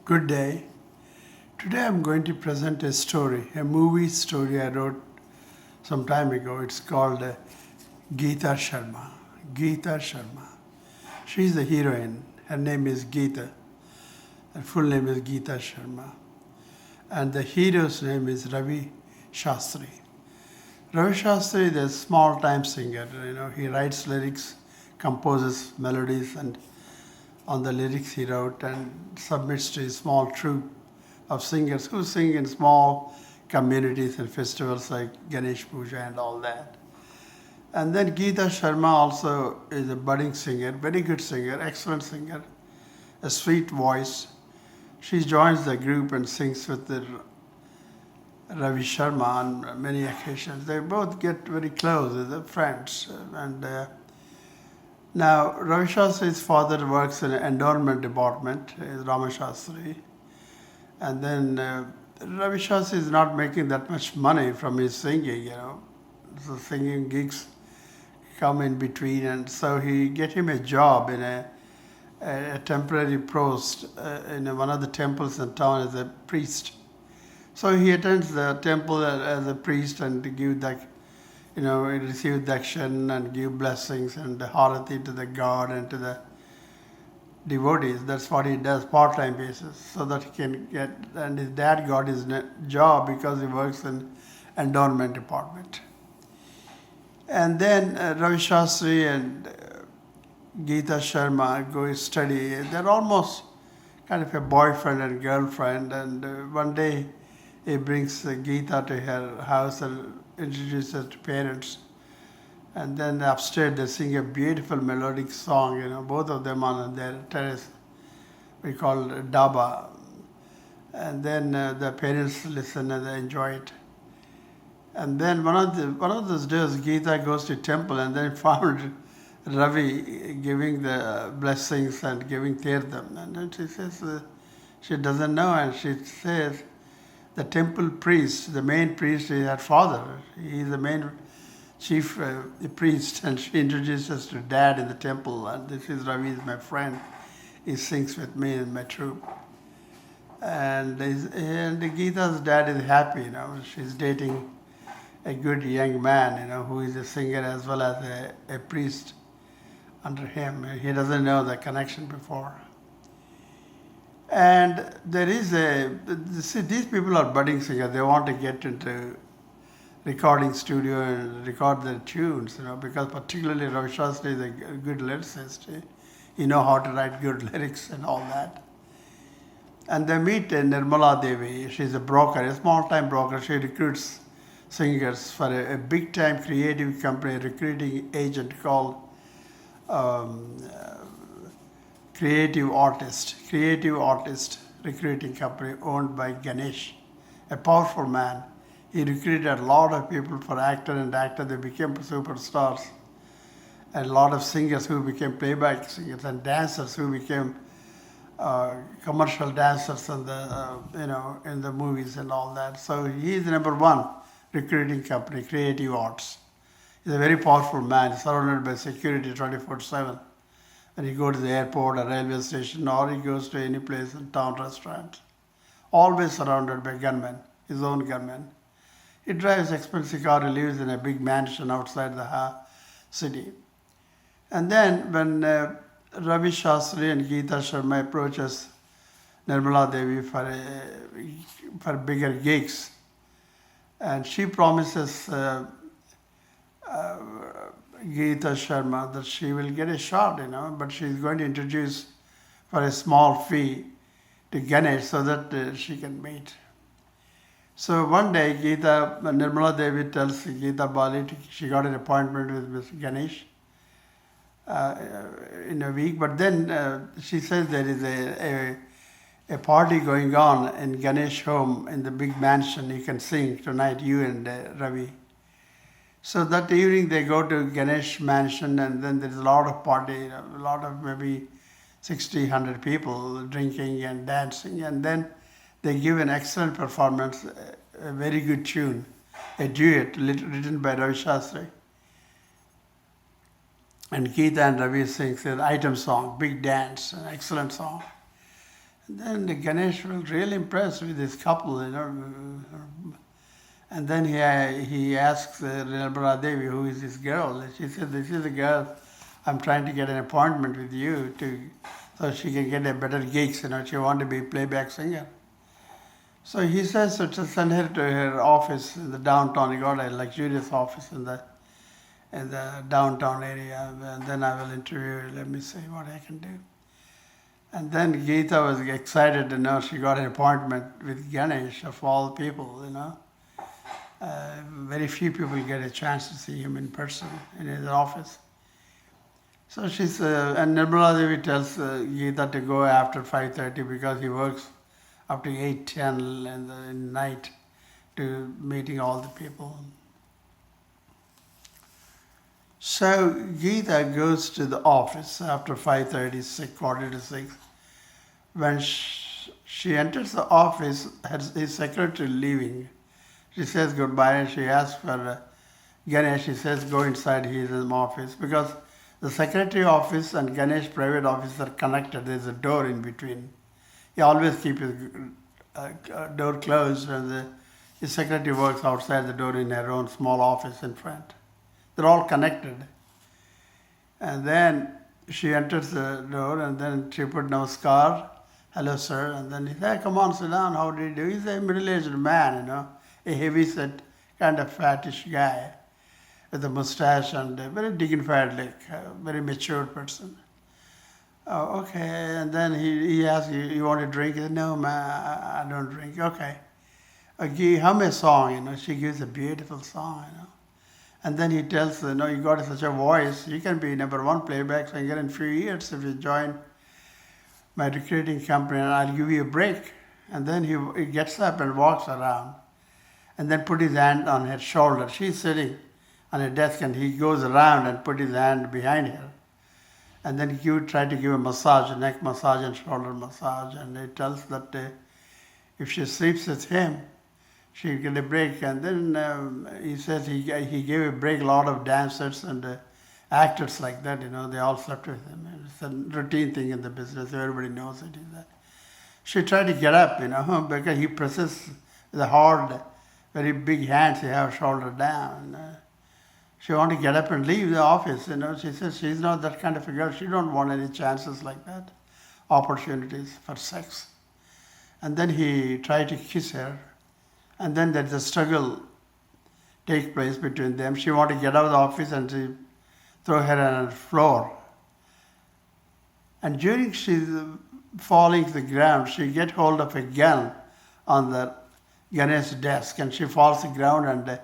Good day. Today I'm going to present a story, a movie story I wrote some time ago. It's called Geeta Sharma. Geeta Sharma. She's the heroine. Her name is Geeta. Her full name is Geeta Sharma. And the hero's name is Ravi Shastri. Ravi Shastri is a small-time singer. He writes lyrics, composes melodies, and on the lyrics he wrote and submits to a small troupe of singers who sing in small communities and festivals like Ganesh Puja and all that. And then Geeta Sharma also is a budding singer, very good singer, excellent singer, a sweet voice. She joins the group and sings with Ravi Sharma on many occasions. They both get very close, they're friends. Now, Ravi Shastri's father works in an endowment department, is Rama Shastri. And then Ravi Shastri is not making that much money from his singing, So singing gigs come in between, and so he get him a job in a temporary post in one of the temples in town as a priest. So he attends the temple as a priest and to give receive dakshin and give blessings and harati to the god and to the devotees. That's what he does part-time basis, so that he can get, and his dad got his job because he works in endowment department. And then Ravi Shastri and Geeta Sharma go study. They're almost kind of a boyfriend and girlfriend, and one day he brings Geeta to her house and introduces her to parents. And then upstairs they sing a beautiful melodic song, both of them on their terrace, we call it Daba. And then the parents listen and they enjoy it. And then one of those days Geeta goes to temple and then found Ravi giving the blessings and giving tirtham. And then she says, she doesn't know, and she says, the temple priest, the main priest is her father. He is the main chief priest, and she introduces us to dad in the temple. And this is Ravi, is my friend. He sings with me in my troupe. And Geeta's dad is happy, She's dating a good young man, who is a singer as well as a priest under him. He doesn't know the connection before. And there is these people are budding singers. They want to get into recording studio and record their tunes, because particularly Ravi Shastri is a good lyricist. He knows how to write good lyrics and all that. And they meet Nirmala Devi. She's a broker, a small-time broker. She recruits singers for a big-time creative company, recruiting agent called Creative Artist recruiting company owned by Ganesh, a powerful man. He recruited a lot of people for actor, they became superstars. And a lot of singers who became playback singers, and dancers who became commercial dancers in the movies and all that. So he is the number one recruiting company, Creative Arts. He's a very powerful man, surrounded by security 24/7. When he goes to the airport or railway station, or he goes to any place in town, restaurant, always surrounded by gunmen, his own gunmen. He drives expensive car, he lives in a big mansion outside the city. And then when Ravi Shastri and Geeta Sharma approaches Nirmala Devi for bigger gigs, and she promises Geeta Sharma that she will get a shot, but she's going to introduce for a small fee to Ganesh so that she can meet. So one day Nirmala Devi tells Geeta Bali she got an appointment with Mr. Ganesh in a week, but then she says there is a party going on in Ganesh home in the big mansion. You can sing tonight, you and Ravi. So that evening they go to Ganesh mansion, and then there's a lot of party, a lot of maybe 60, 100 people drinking and dancing, and then they give an excellent performance, a very good tune, a duet written by Ravi Shastri. And Geeta and Ravi sings an item song, big dance, an excellent song. Then the Ganesh was really impressed with this couple, you know. And then he asks Nirmala Devi, who is this girl? And she said, this is the girl I'm trying to get an appointment with you so she can get a better gigs, you know. She wants to be a playback singer. So he says to send her to her office in the downtown. He got a luxurious office in the downtown area. And then I will interview her. Let me see what I can do. And then Geeta was excited to know she got an appointment with Ganesh, of all people, you know. Very few people get a chance to see him in person in his office. So and Nirmala Devi tells Geeta to go after 5:30 because he works up to 8:10 in the night to meeting all the people. So Geeta goes to the office after 5:30, 6:45. When she enters the office, his secretary leaving. She says goodbye and she asks for Ganesh. She says go inside, he is in the office. Because the secretary office and Ganesh private office are connected. There's a door in between. He always keeps his door closed and his secretary works outside the door in her own small office in front. They're all connected. And then she enters the door and then she put namaskar, hello sir, and then he said, come on, sit down, how do you do? He's a middle-aged man, you know, a heavy-set, kind of fattish guy with a mustache and a very dignified, very mature person. Oh, okay, and then he asks you want to drink? He said, no, man, I don't drink. Okay. Hum a song, you know, she gives a beautiful song, you know. And then he tells her, no, you got such a voice, you can be #1 playback singer in a few years if you join my recruiting company and I'll give you a break. And then he gets up and walks around and then put his hand on her shoulder. She's sitting on a desk and he goes around and put his hand behind her. And then he would try to give a massage, a neck massage and shoulder massage. And he tells that if she sleeps with him, she'll get a break. And then he says he gave a break a lot of dancers and actors like that, you know, they all slept with him. It's a routine thing in the business, everybody knows it is that. She tried to get up, you know, because he presses the hard, very big hands, he have shoulder down. She wanted to get up and leave the office, you know. She says she's not that kind of a girl. She don't want any chances like that, opportunities for sex. And then he tried to kiss her. And then there's a struggle take place between them. She wanted to get out of the office and she throw her on the floor. And during she's falling to the ground, she get hold of a gun on the Ganesh's desk and she falls to the ground and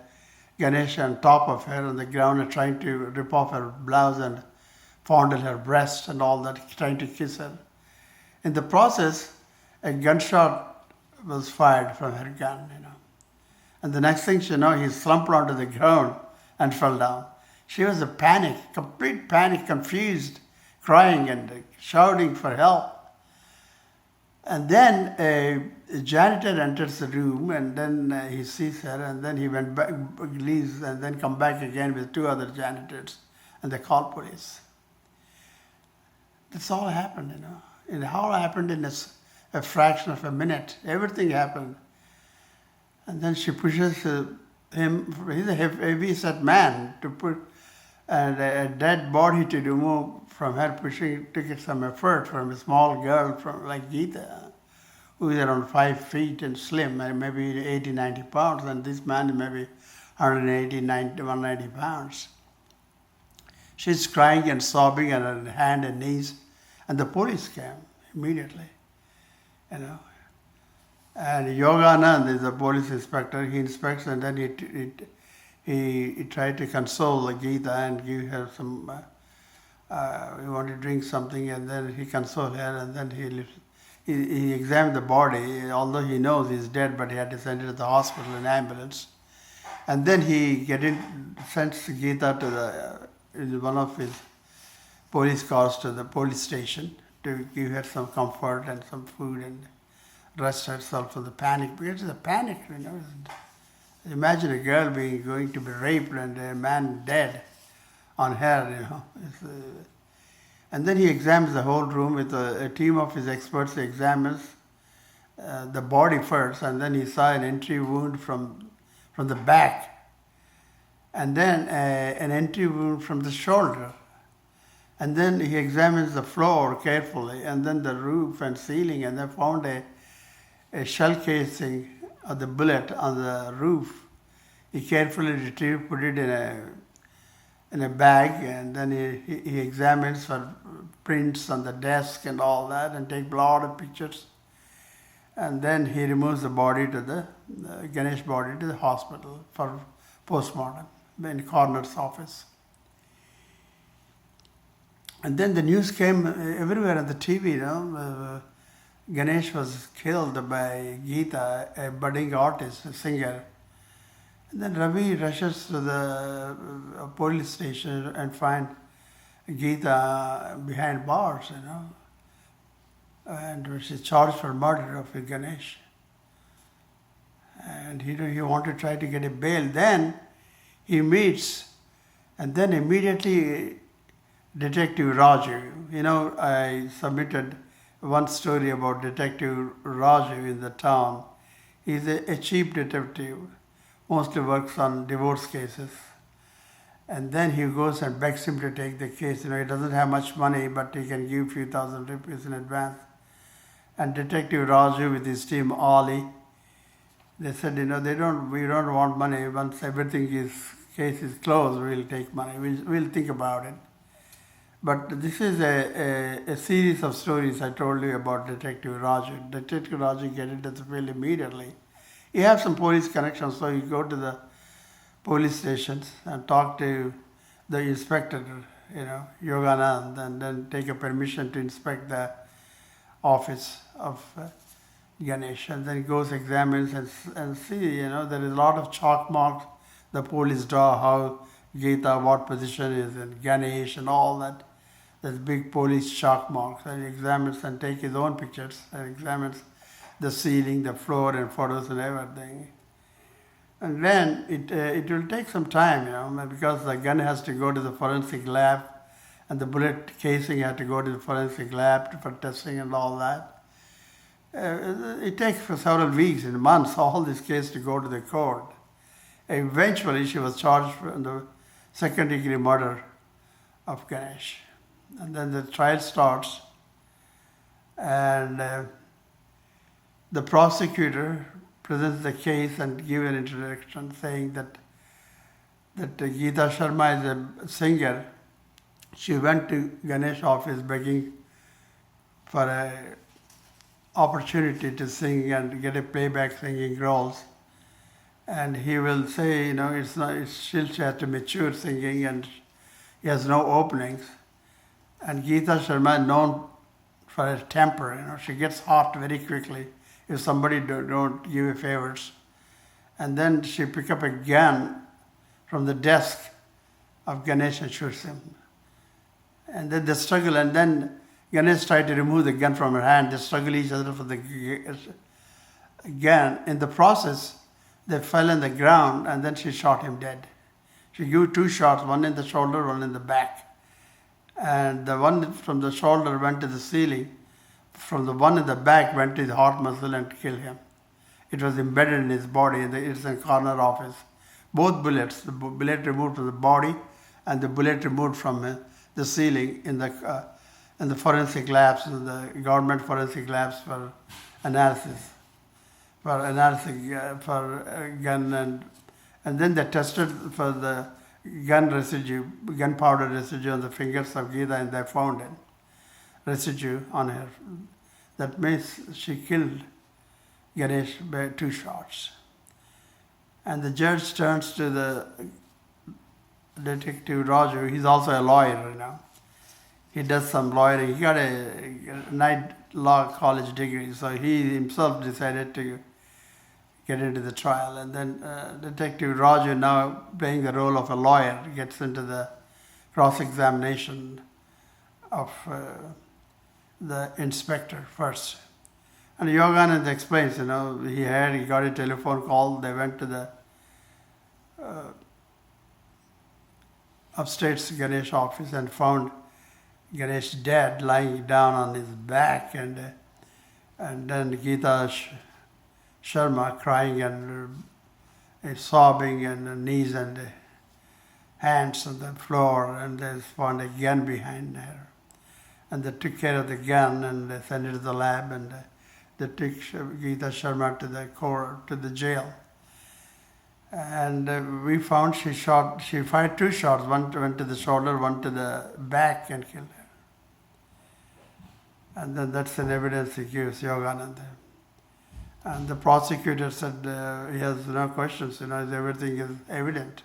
Ganesh on top of her on the ground and trying to rip off her blouse and fondle her breast and all that, trying to kiss her. In the process, a gunshot was fired from her gun, you know. And the next thing she knows, he slumped onto the ground and fell down. She was a panic, complete panic, confused, crying and shouting for help. And then a janitor enters the room and then he sees her and then he went back, leaves and then come back again with 2 other janitors and they call police. This all happened, you know. It all happened in a fraction of a minute. Everything happened. And then she pushes him, he's a heavy-set man, to put a dead body to remove from her, pushing, took some effort from a small girl like Geeta, who is around 5 feet and slim, maybe 80, 90 pounds, and this man is maybe 180, 190 pounds. She's crying and sobbing on her hand and knees, and the police came immediately, you know. And Yoganand is a police inspector. He inspects and then he tried to console Geeta and give her some, he wanted to drink something and then he consoled her and then he examined the body, although he knows he's dead, but he had to send it to the hospital in ambulance. And then he sends Geeta to one of his police cars to the police station to give her some comfort and some food and rest herself from the panic, because it's a panic, you know. Imagine a girl going to be raped and a man dead on her, you know. And then he examines the whole room with a team of his experts. He examines the body first, and then he saw an entry wound from the back, and then an entry wound from the shoulder. And then he examines the floor carefully, and then the roof and ceiling, and they found a shell casing of the bullet on the roof. He carefully retrieved, put it in a bag, and then he examines for prints on the desk and all that, and take a lot of pictures. And then he removes the body to the Ganesh body to the hospital for postmortem in coroner's office. And then the news came everywhere on the TV, Ganesh was killed by Geeta, a budding artist, a singer. And then Ravi rushes to the police station and finds Geeta behind bars, and she's charged for murder of Ganesh. And he wanted to try to get a bail. Then he meets, and then immediately Detective Raju. I submitted one story about Detective Raju in the town. He's a cheap detective, mostly works on divorce cases. And then he goes and begs him to take the case. He doesn't have much money, but he can give a few thousand rupees in advance. And Detective Raju with his team, Ali, they said, we don't want money. Once case is closed, we'll take money. We'll think about it. But this is a series of stories I told you about Detective Raju. Detective Raju get into the field immediately. He has some police connections, so you go to the police stations and talk to the inspector, Yoganand, and then take a permission to inspect the office of Ganesh. And then he goes, examines and see, there is a lot of chalk marks the police draw, how Geeta, what position is in Ganesh and all that. There's big police chalk marks, and he examines and takes his own pictures and examines the ceiling, the floor, and photos and everything. And then it will take some time, because the gun has to go to the forensic lab, and the bullet casing has to go to the forensic lab for testing and all that. It takes for several weeks and months, all this case to go to the court. Eventually, she was charged for the second-degree murder of Ganesh. And then the trial starts, and the prosecutor presents the case and gives an introduction saying that Geeta Sharma is a singer. She went to Ganesh office begging for an opportunity to sing and get a playback singing roles. And he will say, she has to mature singing and he has no openings. And Geeta Sharma is known for her temper, she gets hot very quickly if somebody don't give her favors. And then she pick up a gun from the desk of Ganesh and shoots him. And then they struggle, and then Ganesh tried to remove the gun from her hand. They struggle each other for the gun. In the process, they fell on the ground, and then she shot him dead. She gave 2 shots, one in the shoulder, one in the back. And the one from the shoulder went to the ceiling. From the one in the back went to his heart muscle and killed him. It was embedded in his body. It's in the corner office. Both bullets, the bullet removed from the body and the bullet removed from the ceiling in the forensic labs, the government forensic labs for analysis, for gun, and then they tested for the gunpowder residue on the fingers of Geeta, and they found it, residue on her. That means she killed Ganesh by 2 shots. And the judge turns to the Detective Raju. He's also a lawyer, He does some lawyering. He got a night law college degree, so he himself decided to get into the trial. And then Detective Raju, now playing the role of a lawyer, gets into the cross-examination of the inspector first. And Yoganand explains, he got a telephone call. They went to the upstate's Ganesh office and found Ganesh dead, lying down on his back, and then Geeta Sharma crying and sobbing, and knees and hands on the floor, and they found a gun behind her. And they took care of the gun and they sent it to the lab, and they took Geeta Sharma to the jail. And we found she fired 2 shots, one went to the shoulder, one to the back, and killed her. And then that's an evidence he gives, Yogananda. And the prosecutor said he has no questions, everything is evident.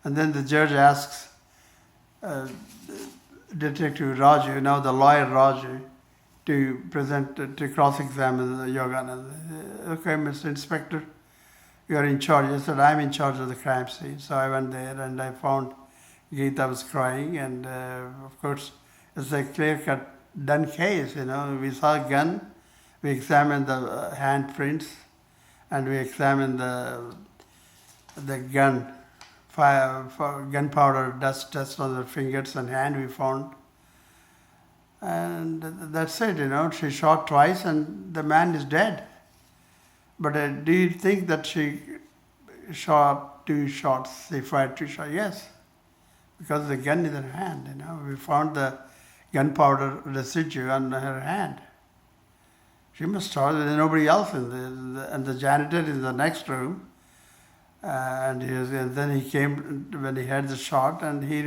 And then the judge asks Detective Raju, now the lawyer Raju, to to cross-examine Yogananda. Okay, Mr. Inspector, you are in charge. I said, I'm in charge of the crime scene. So I went there and I found Geeta was crying, and of course it's a clear-cut done case. We saw a gun, we examined the handprints, and we examined the gunpowder dust test on the fingers and hand we found. And that's it, she shot twice and the man is dead. But do you think that she shot 2 shots, she fired 2 shots? Yes, because the gun is in her hand, We found the gunpowder residue on her hand. She must have, there's nobody else and the janitor is in the next room. And then he came when he had the shot, and he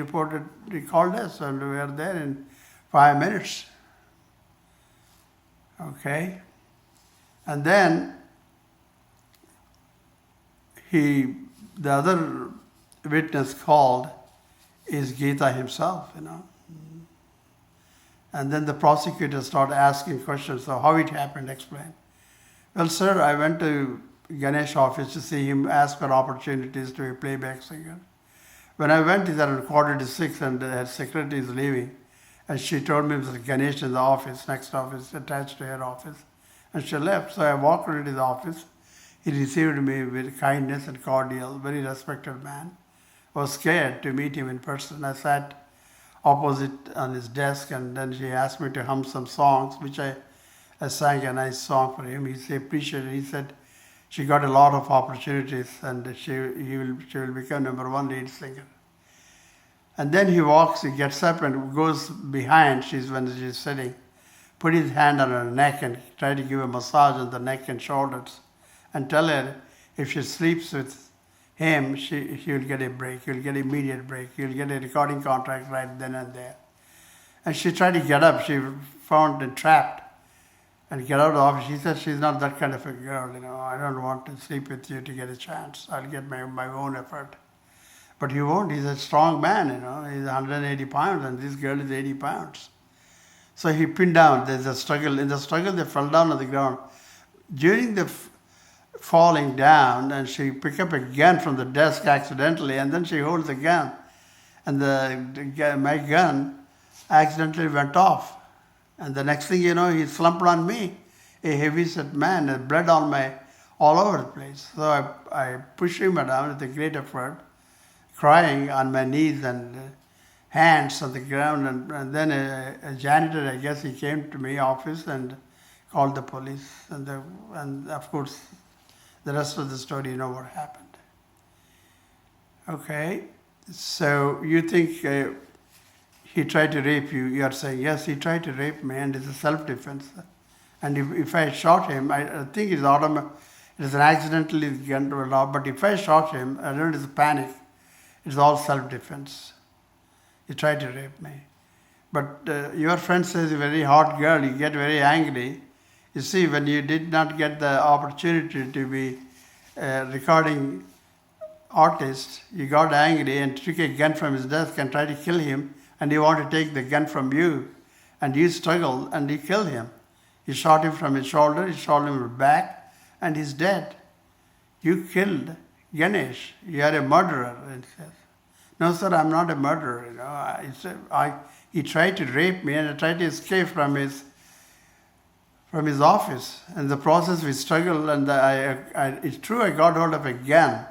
called us, and we were there in 5 minutes. Okay? And then the other witness called is Geeta himself, And then the prosecutor started asking questions, so how it happened, explain. Well, sir, I went to Ganesh office to see him, ask for opportunities to be a playback singer. When I went, he's around 5:45 and her secretary is leaving. And she told me it was Ganesh in the office, next office, attached to her office. And she left. So I walked into his office. He received me with kindness and cordial, very respected man. I was scared to meet him in person. I sat opposite on his desk, and then she asked me to hum some songs, which I sang a nice song for him. He appreciated it. He said she got a lot of opportunities, and she will become #1 lead singer. And then he gets up and goes behind, when she's sitting, put his hand on her neck and try to give a massage on the neck and shoulders, and tell her if she sleeps with him, she will get a break. You'll get immediate break. You'll get a recording contract right then and there. And she tried to get up. She found it trapped and get out of the office. She said she's not that kind of a girl. I don't want to sleep with you to get a chance. I'll get my own effort. But he won't. He's a strong man. He's 180 pounds, and this girl is 80 pounds. So he pinned down. There's a struggle. In the struggle, they fell down on the ground. During the falling down, and she picked up a gun from the desk accidentally, and then she holds the gun, and my gun accidentally went off. And the next thing you know, he slumped on me, a heavy-set man, and blood all over the place. So I pushed him down with a great effort, crying on my knees and hands on the ground, and then a janitor, I guess, he came to my office and called the police, and of course, the rest of the story, you know what happened. Okay, so you think he tried to rape you? You are saying, yes, he tried to rape me, and it's a self-defense. And if I shot him, I think it's an accidentally gun to a law, but if I shot him, I don't know, it's a panic. It's all self-defense. He tried to rape me. But your friend says you're a very hot girl, you get very angry. You see, when you did not get the opportunity to be a recording artist, you got angry and took a gun from his desk and tried to kill him, and he wanted to take the gun from you, and you struggled and you killed him. You shot him from his shoulder, you shot him in the back, and he's dead. You killed Ganesh. You are a murderer. And he says, no, sir, I'm not a murderer. He tried to rape me, and I tried to escape from his office. In the process, we struggled, and it's true I got hold of a gun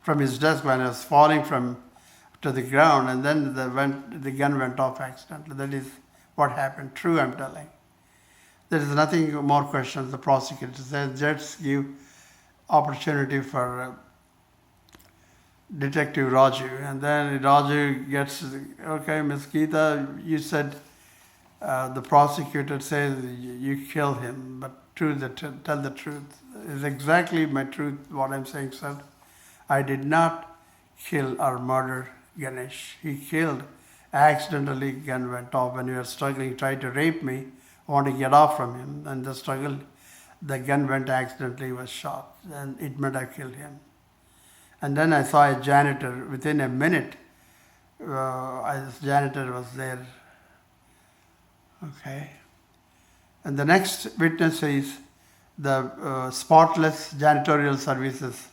from his desk when I was falling to to the ground, and then the gun went off accidentally. That is what happened. True, I'm telling. There is nothing more questions. The prosecutor says, just give opportunity for Detective Raju. And then Raju gets, okay, Ms. Geeta, you said, the prosecutor says you killed him, but tell the truth. It's exactly my truth, what I'm saying, sir. I did not kill or murder Ganesh. He killed, accidentally gun went off when we were struggling, tried to rape me, want to get off from him, and the struggle, the gun went accidentally, was shot, and it meant I killed him. And then I saw a janitor, within a minute, this janitor was there. Okay. And the next witness is the spotless janitorial services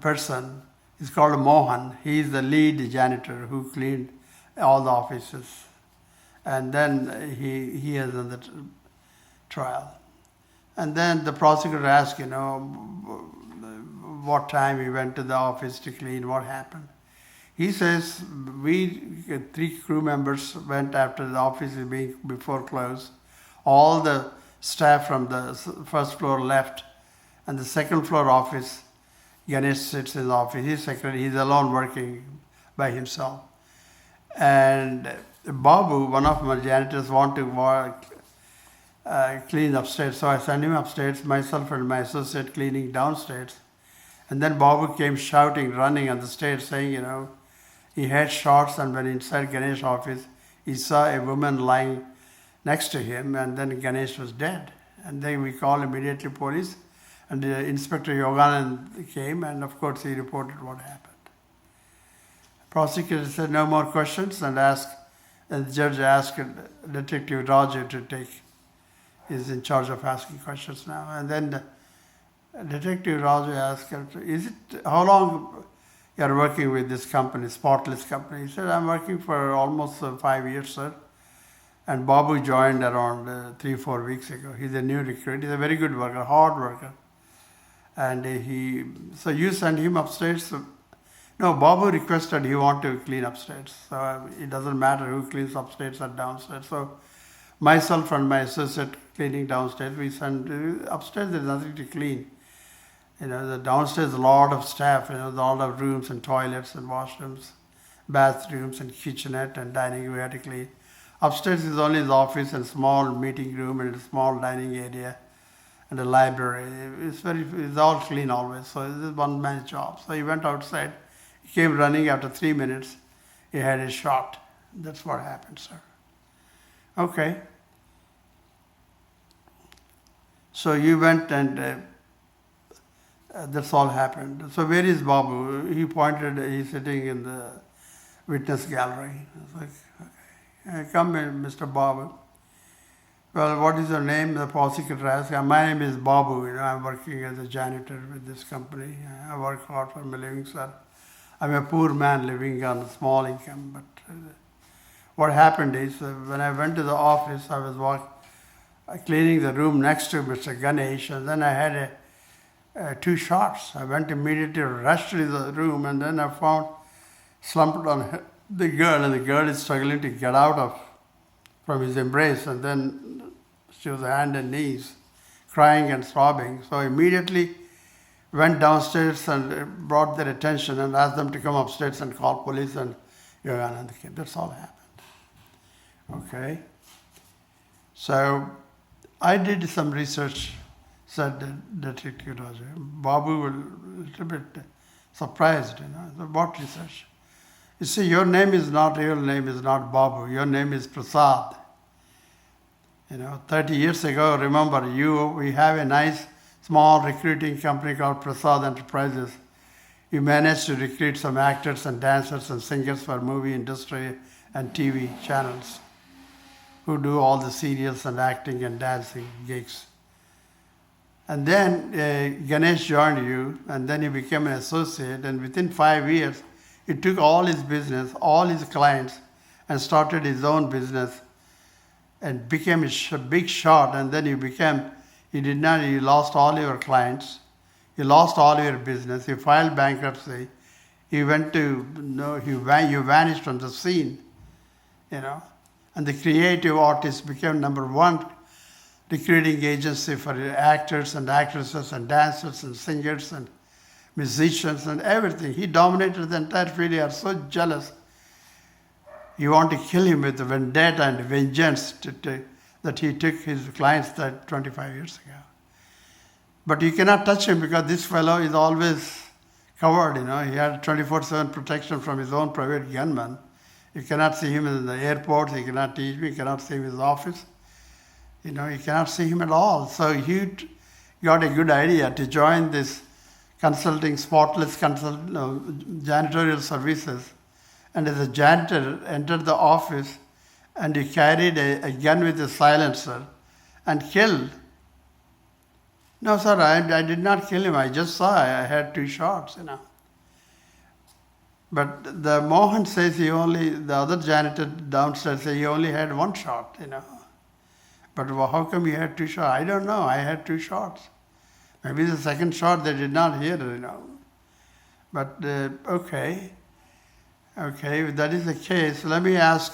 person. He's called Mohan. He is the lead janitor who cleaned all the offices. And then he is on the trial. And then the prosecutor asked, what time he went to the office to clean, what happened. He says, we, 3 crew members, went after the office being before closed. All the staff from the first floor left, and the second floor office, Ganesh sits in the office. He's secretary, he's alone working by himself. And Babu, one of my janitors, want to work, clean upstairs. So I sent him upstairs, myself and my associate cleaning downstairs. And then Babu came shouting, running on the stairs, saying, he had shots, and when inside Ganesh's office, he saw a woman lying next to him, and then Ganesh was dead. And then we called immediately police, and Inspector Yoganand came, and of course he reported what happened. Prosecutor said no more questions, and the judge asked Detective Raju to take, is in charge of asking questions now. And then Detective Raju asked him, how long you are working with this company, Spotless company? He said, I'm working for almost 5 years, sir. And Babu joined around 3-4 weeks ago. He's a new recruit. He's a very good worker, hard worker. And so you send him upstairs? No, Babu requested he want to clean upstairs. So it doesn't matter who cleans upstairs or downstairs. So myself and my associate cleaning downstairs, we send upstairs, there's nothing to clean. The downstairs, a lot of staff, a lot of rooms and toilets and washrooms, bathrooms and kitchenette and dining room we had to clean. Upstairs is only the office and small meeting room and a small dining area and a library. It's all clean always. So this is one man's job. So he went outside. He came running after 3 minutes. He had a shot. That's what happened, sir. Okay. So you went and that's all happened. So where is Babu? He pointed, he's sitting in the witness gallery. I was like, okay, come in, Mr. Babu. Well, what is your name? The prosecutor asked. My name is Babu. I'm working as a janitor with this company. I work hard for my living, sir. I'm a poor man living on a small income. But what happened is, when I went to the office, I was cleaning the room next to Mr. Ganesh, and then I had 2 shots. I went immediately, rushed to the room, and then I found slumped on the girl, and the girl is struggling to get out from his embrace, and then she was hand and knees, crying and sobbing. So immediately went downstairs and brought their attention and asked them to come upstairs and call police, and Yoganand came. That's all happened. Okay. So I did some research, said Detective Raju. Babu was a little bit surprised, So what research? You see, your real name is not Babu. Your name is Prasad. 30 years ago, remember, we have a nice small recruiting company called Prasad Enterprises. You managed to recruit some actors and dancers and singers for movie industry and TV channels who do all the serials and acting and dancing gigs. And then Ganesh joined you, and then you became an associate, and within 5 years, he took all his business, all his clients, and started his own business and became a big shot. And then you lost all your clients, you lost all your business, you filed bankruptcy, He went to, you vanished from the scene, And the creative artist became number one recruiting agency for actors and actresses and dancers and singers and musicians and everything. He dominated the entire field. They are so jealous. You want to kill him with vendetta and vengeance that he took his clients 25 years ago. But you cannot touch him because this fellow is always covered, He had 24/7 protection from his own private gunman. You cannot see him in the airport. You cannot see him. You cannot see him in his office. You cannot see him at all. So he got a good idea to join this consulting, spotless janitorial services. And as a janitor, entered the office and he carried a gun with a silencer and killed. No, sir, I did not kill him. I just saw I had 2 shots, But the Mohan says the other janitor downstairs says he only had 1 shot, But how come you had 2 shots? I don't know. I had 2 shots. Maybe the second shot they did not hear, But okay. Okay, if that is the case, let me ask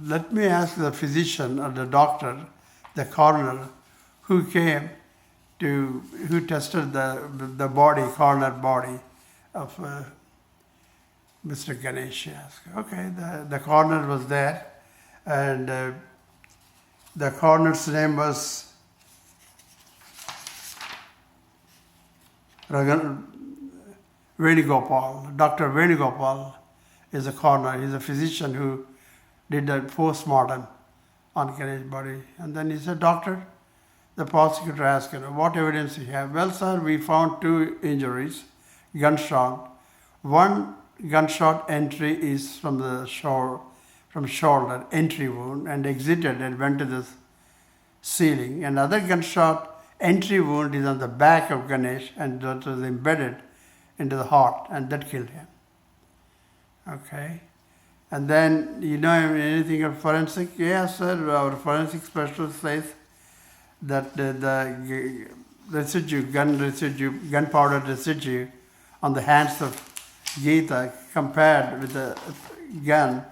let me ask the physician or the doctor, the coroner, who tested the coroner body of Mr. Ganesh. Okay, the coroner was there, and the coroner's name was Venugopal. Dr. Venugopal is a coroner. He's a physician who did a post-mortem on Ganesh's body. And then he said, Doctor, the prosecutor asked, what evidence you have? Well, sir, we found 2 injuries, gunshot. 1 gunshot entry is from shoulder, entry wound, and exited and went to the ceiling. Another gunshot entry wound is on the back of Ganesh, and that was embedded into the heart, and that killed him. Okay. And then, anything of forensic? Yes, sir, our forensic specialist says that the gunpowder residue on the hands of Geeta compared with the gun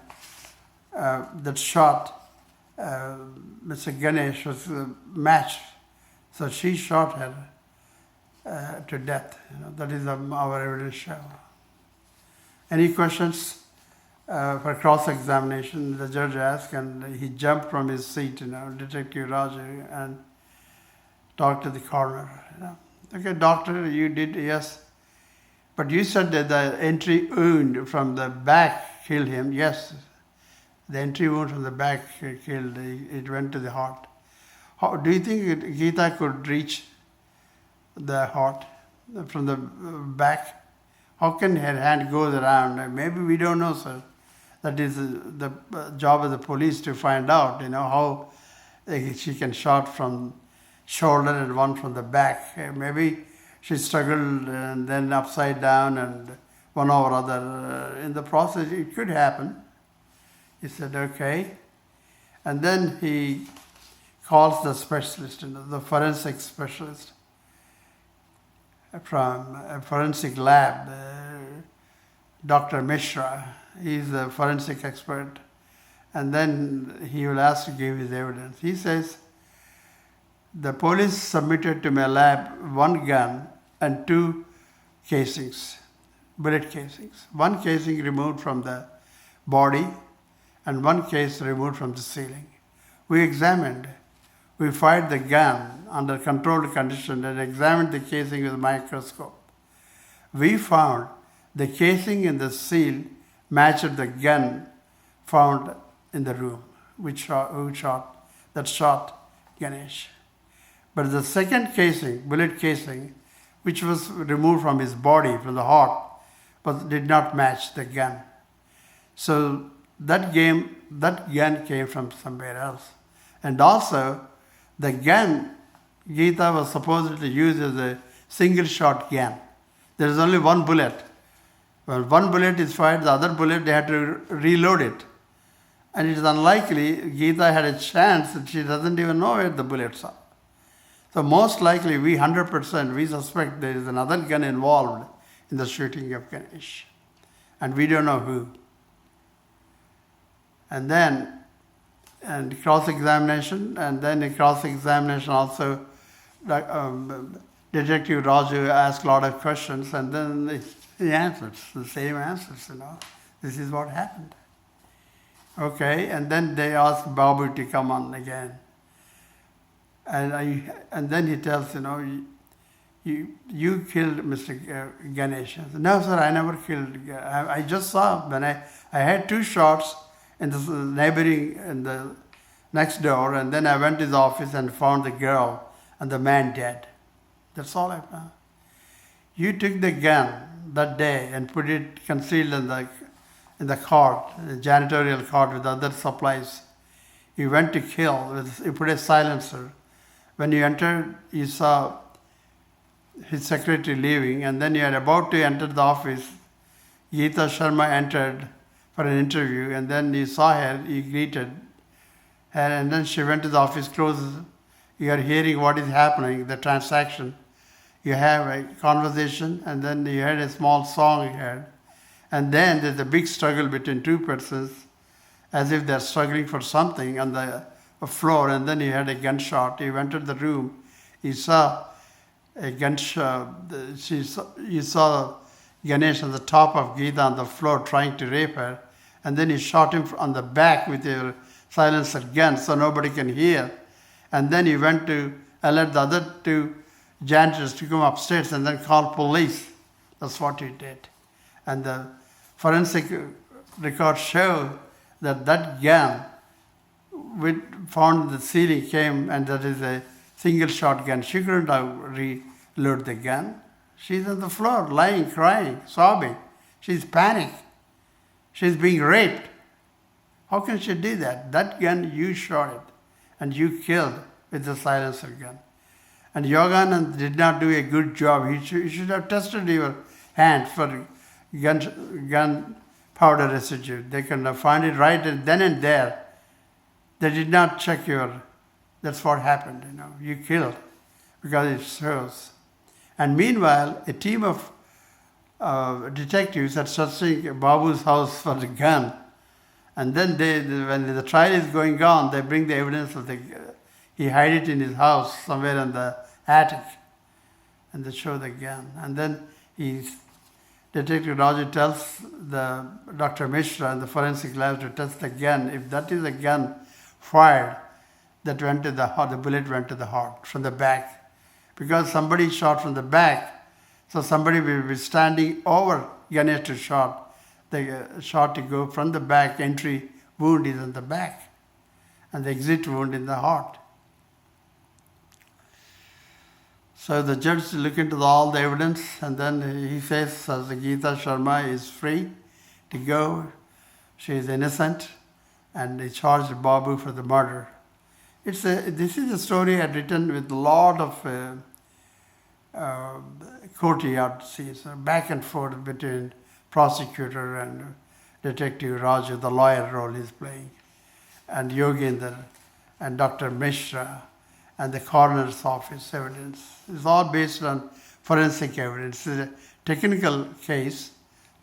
that shot Mr. Ganesh was matched. So she shot her to death. That is our evidence show. Any questions for cross-examination? The judge asked, and he jumped from his seat, Detective Raju, and talked to the coroner. Okay, doctor, you did, yes. But you said that the entry wound from the back killed him. Yes, the entry wound from the back killed. It went to the heart. How do you think Geeta could reach the heart from the back? How can her hand goes around? Maybe we don't know, sir. That is the job of the police to find out, how she can shot from shoulder and one from the back. Maybe she struggled and then upside down and one over other. In the process, it could happen. He said, okay. And then he calls the specialist, the forensic specialist from a forensic lab, Dr. Mishra. He's a forensic expert. And then he will ask to give his evidence. He says, the police submitted to my lab 1 gun and 2 casings, bullet casings. 1 casing removed from the body and 1 case removed from the ceiling. We fired the gun under controlled conditions and examined the casing with a microscope. We found the casing in the seal matched the gun found in the room, which shot Ganesh. But the second casing, bullet casing, which was removed from his body, from the heart, but did not match the gun. So that gun came from somewhere else. And also, the gun Geeta was supposed to use as a single shot gun. There is only 1 bullet. When 1 bullet is fired, the other bullet, they had to reload it. And it is unlikely Geeta had a chance that she doesn't even know where the bullets are. So most likely, we 100%, we suspect there is another gun involved in the shooting of Ganesh. And we don't know who. And then, and cross-examination, and then in cross-examination also, Detective Raju asked a lot of questions, and then he answered the same answers, This is what happened. Okay, and then they asked Babu to come on again. And then he tells, you killed Mr. Ganesh. I said, no, sir, I never killed. I just saw when I had 2 shots in the neighboring, in the next door, and then I went to his office and found the girl and the man dead. That's all I found. You took the gun that day and put it concealed in the cart, the janitorial cart with other supplies. You went to kill. You put a silencer. When you entered, you saw his secretary leaving, and then you are about to enter the office. Geeta Sharma entered for an interview, and then you saw her, you greeted her, and then she went to the office, closes. You are hearing what is happening, the transaction. You have a conversation, and then you heard a small song you heard. And then there's a big struggle between 2 persons, as if they're struggling for something on the floor, and then you had a gunshot. You entered the room, you saw a gunshot, you saw Ganesh on the top of Geeta on the floor trying to rape her, and then you shot him on the back with your silencer gun so nobody can hear. And then you went to alert the other 2 janitors to come upstairs and then call police. That's what you did. And the forensic records show that gun we found in the ceiling came, and that is a single shot gun. She couldn't reload the gun. She's on the floor, lying, crying, sobbing. She's panicked. She's being raped. How can she do that? That gun, you shot it, and you killed with the silencer gun. And Yoganand did not do a good job. He should have tested your hand for gun powder residue. They can find it right then and there. They did not check that's what happened, You killed because it shows. And meanwhile, a team of detectives are searching Babu's house for the gun. And then when the trial is going on, they bring the evidence of he hid it in his house somewhere in the attic. And they show the gun. And then Detective Raju tells Dr. Mishra in the forensic lab to test the gun. If that is a gun fired, that went to the heart, the bullet went to the heart from the back. Because somebody shot from the back, so somebody will be standing over Ganesh to shot. The shot to go from the back, entry wound is in the back, and the exit wound in the heart. So the judge looked into all the evidence, and then he says, Geeta Sharma is free to go. She is innocent, and he charged Babu for the murder. This is a story I'd written with a lot of courtyard scenes, back and forth between prosecutor and Detective Raju, the lawyer role he's playing, and Yoginder, and Dr. Mishra, and the coroner's office evidence. It's all based on forensic evidence. It's a technical case.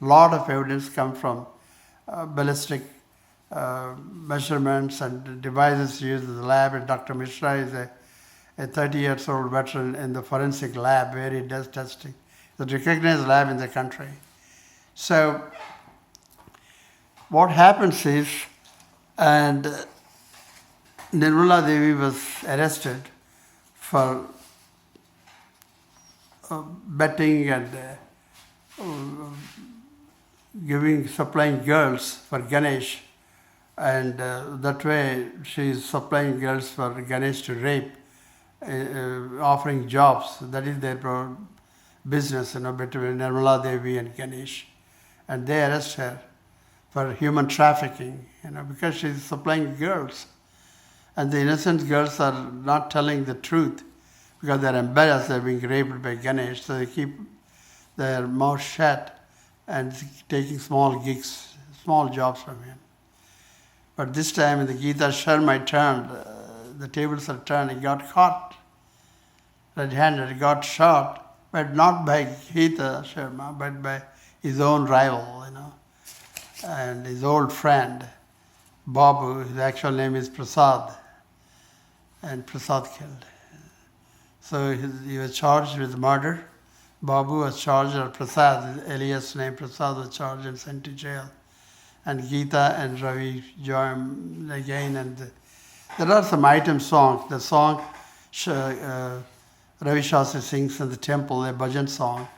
A lot of evidence come from ballistic measurements and devices used in the lab. And Dr. Mishra is a 30-year-old veteran in the forensic lab where he does testing. It's a recognized lab in the country. So what happens is, and Nirmala Devi was arrested for betting and supplying girls for Ganesh, and that way she is supplying girls for Ganesh to rape, offering jobs. That is their business, between Nirmala Devi and Ganesh, and they arrest her for human trafficking, because she is supplying girls. And the innocent girls are not telling the truth because they're embarrassed they're being raped by Ganesh, so they keep their mouth shut and taking small gigs, small jobs from him. But this time in the Geeta Sharma turned, the tables are turned, he got caught. red-handed, got shot, but not by Geeta Sharma, but by his own rival, and his old friend, Babu. His actual name is Prasad, and Prasad killed. So he was charged with murder. Babu was charged, or Prasad, alias name Prasad, was charged and sent to jail. And Geeta and Ravi joined again, and there are some item songs. The song Ravi Shastri sings in the temple, a bhajan song,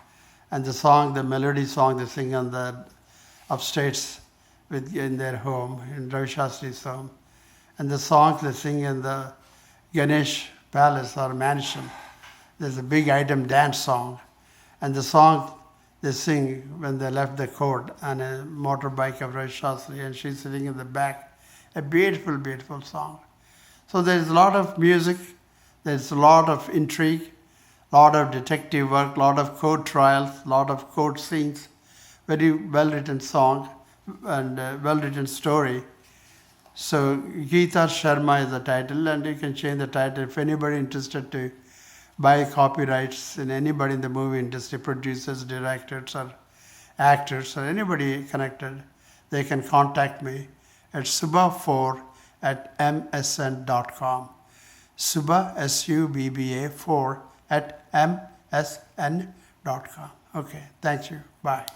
and the melody song they sing on the upstates in their home, in Ravi Shastri's home. And the songs they sing in the Ganesh palace or mansion. There's a big item dance song. And the song they sing when they left the court on a motorbike of Ravi Shastri, and she's sitting in the back. A beautiful, beautiful song. So there's a lot of music, there's a lot of intrigue, a lot of detective work, a lot of court trials, a lot of court scenes, very well-written song and well-written story. So Geeta Sharma is the title, and you can change the title. If anybody interested to buy copyrights in anybody in the movie industry, producers, directors, or actors, or anybody connected, they can contact me at subba4@msn.com. Subba, SUBBA 4 @msn.com. Okay, thank you. Bye.